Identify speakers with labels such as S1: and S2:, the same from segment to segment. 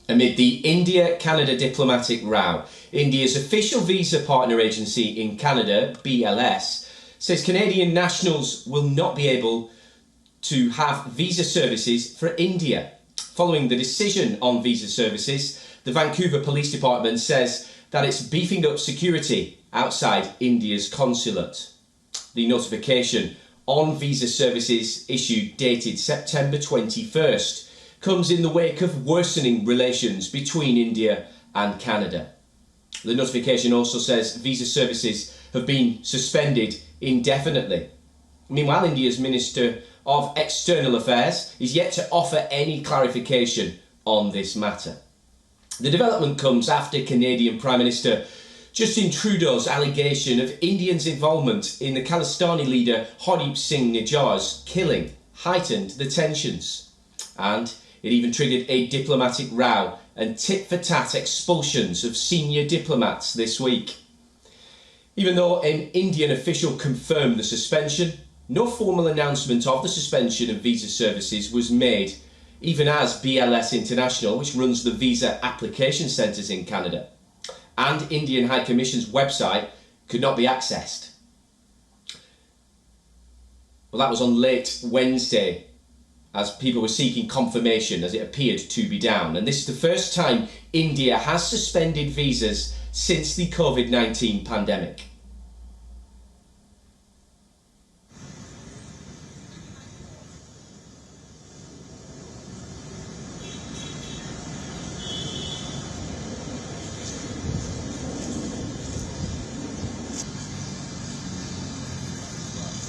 S1: Amid the India-Canada diplomatic row, India's official visa partner agency in Canada, BLS, says Canadian nationals will not be able to have visa services for India. Following the decision on visa services, the Vancouver Police Department says that it's beefing up security outside India's consulate. The notification on visa services issued dated September 21st comes in the wake of worsening relations between India and Canada. The notification also says visa services have been suspended indefinitely. Meanwhile, India's Minister of External Affairs is yet to offer any clarification on this matter. The development comes after Canadian Prime Minister Justin Trudeau's allegation of Indians' involvement in the Khalistani leader Sukhdool Singh's killing heightened the tensions. And it even triggered a diplomatic row and tit-for-tat expulsions of senior diplomats this week. Even though an Indian official confirmed the suspension, no formal announcement of the suspension of visa services was made, even as BLS International, which runs the visa application centres in Canada, and Indian High Commission's website could not be accessed. Well, that was on late Wednesday, as people were seeking confirmation as it appeared to be down. And this is the first time India has suspended visas since the COVID-19 pandemic.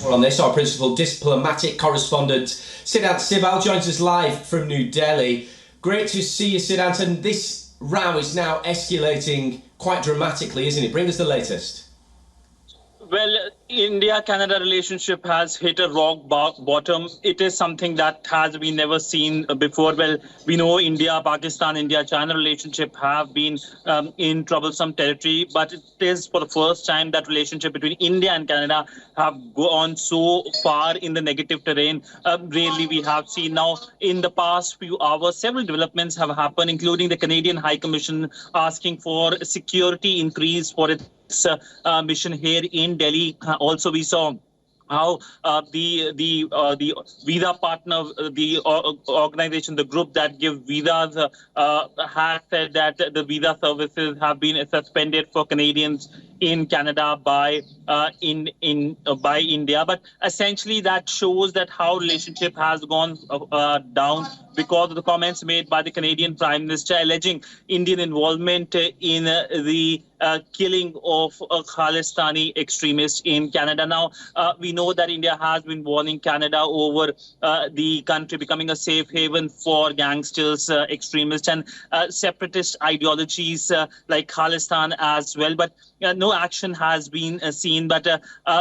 S1: On this, our principal diplomatic correspondent Siddhant Sibal joins us live from New Delhi. Great to see you, Siddhant, and this row is now escalating quite dramatically, isn't it? Bring us the latest.
S2: Well, India-Canada relationship has hit a rock bottom. It is something that has been never seen before. Well, we know India, Pakistan, India-China relationship have been in troublesome territory, but it is for the first time that relationship between India and Canada have gone so far in the negative terrain. Really, we have seen now in the past few hours, several developments have happened, including the Canadian High Commission asking for security increase for its mission here in Delhi. Also, we saw how the visa partner, the organization, the group that give visas, has said that the visa services have been suspended for Canadians in Canada by India. But essentially, that shows that how relationship has gone down because of the comments made by the Canadian Prime Minister alleging Indian involvement in the killing of Khalistani extremists in Canada. Now, we know that India has been warning Canada over the country becoming a safe haven for gangsters, extremists, and separatist ideologies like Khalistan as well. But no action has been seen. But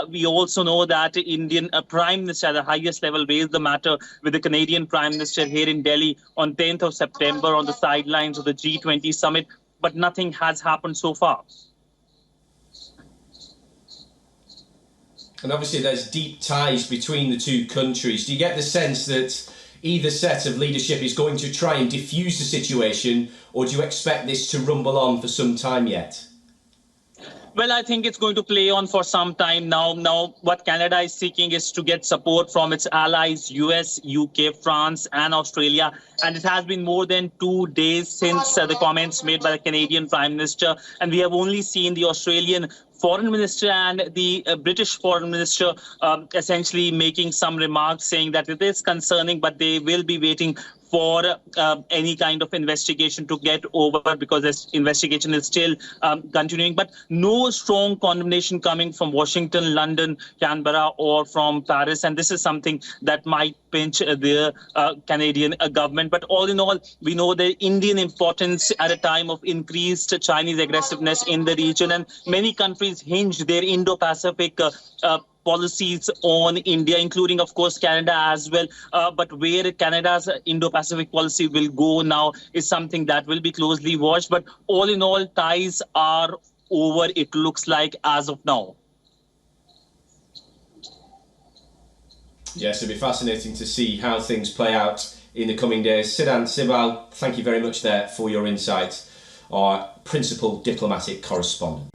S2: we also know that Indian Prime Minister at the highest level raised the matter with the Canadian Prime Minister here in Delhi on 10th of September on the sidelines of the G20 summit. But nothing has happened so far.
S1: And obviously there's deep ties between the two countries. Do you get the sense that either set of leadership is going to try and diffuse the situation, or do you expect this to rumble on for some time yet?
S2: Well, I think it's going to play on for some time now. Now, what Canada is seeking is to get support from its allies, US, UK, France, and Australia. And it has been more than 2 days since the comments made by the Canadian Prime Minister. And we have only seen the Australian Foreign Minister and the British Foreign Minister essentially making some remarks saying that it is concerning, but they will be waiting for any kind of investigation to get over because this investigation is still continuing. But no strong condemnation coming from Washington, London, Canberra, or from Paris. And this is something that might pinch the Canadian government. But all in all, we know the Indian importance at a time of increased Chinese aggressiveness in the region. And many countries hinge their Indo-Pacific policies on India, including, of course, Canada as well. But where Canada's Indo-Pacific policy will go now is something that will be closely watched. But all in all, ties are over, it looks like, as of now.
S1: Yes, it'll be fascinating to see how things play out in the coming days. Siddhant Sibal, thank you very much there for your insights, our principal diplomatic correspondent.